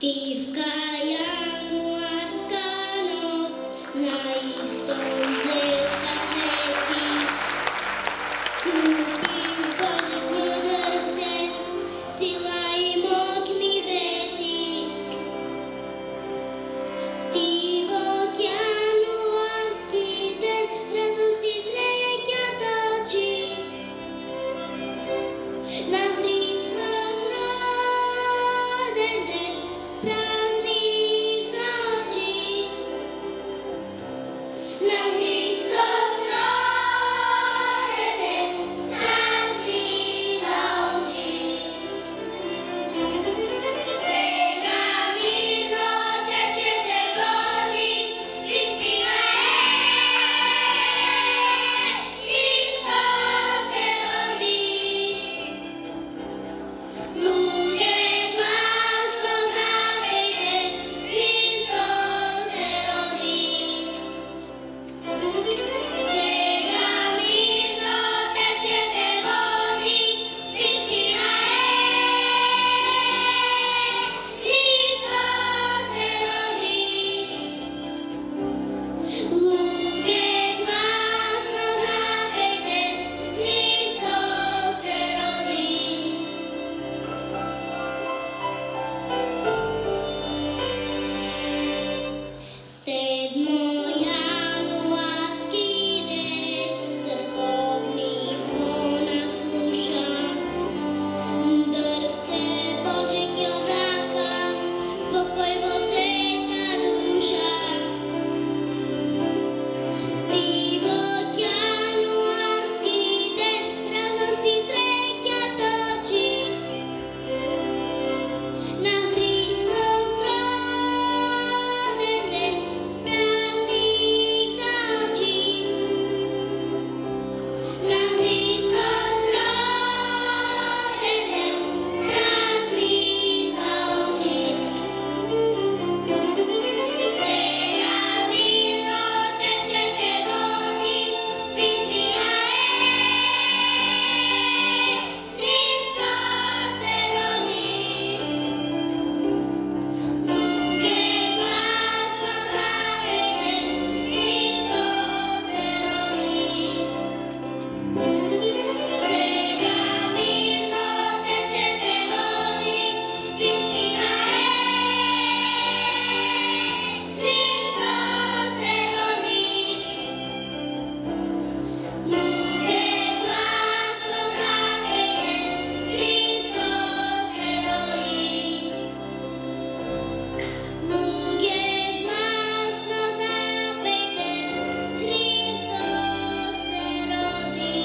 Tichá januárska noc, na istom zviezda svieti. Kúpim Božek modrvce, sila im okmi vety. Divok januársky den, radosti zrekia točí. Na Hristos roden den, prázdnych z očí. Na Hristos roden den, prázdnych z očí. Sega víno teče de vody, vystíva Hristos se rodí. Ľudé glasno zapejte, Hristos se rodí. Sega víno teče de vody, vystíva Hristos se rodí. Ľudé glasno zapejte, Hristos se rodí. Sedmojanuársky deň, cirkovný zvon nás dúša. Drvce Božieho vráka, spokoj vo sveta duša. Divok januársky deň, radosti zrekia točí. Na Hristos roden den, prázdnych z očí. Na Hristos roden den, prázdnych z očí. Sega víno teče de vody, vystíha Hristos se rodí. Ľudé glasno zapejte, Hristos se rodí. Sega víno teče de vody, vystíha Hristos se rodí. Ľudé glasno zapejte, Hristos se rodí. Ľudé glasno zapejte, Hristos se rodí.